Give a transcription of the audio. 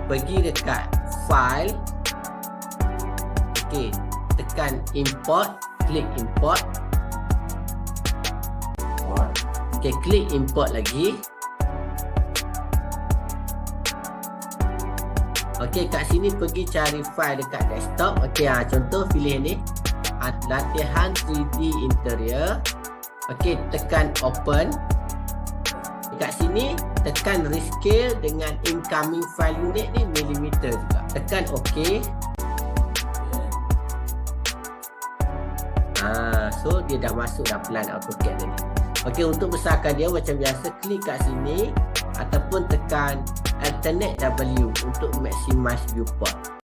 pergi dekat file. Okey, tekan import, klik import. Okey, klik import lagi. Okey, kat sini pergi cari file dekat desktop. Okey, contoh pilih ni. Latihan 3D interior. Okey, tekan open. Dekat sini tekan rescale dengan incoming file unit ni milimeter juga. Tekan OK. So dia dah masuk dah pelan AutoCAD tadi. Okey, untuk besarkan dia macam biasa klik kat sini ataupun tekan alternate W untuk maximize viewport.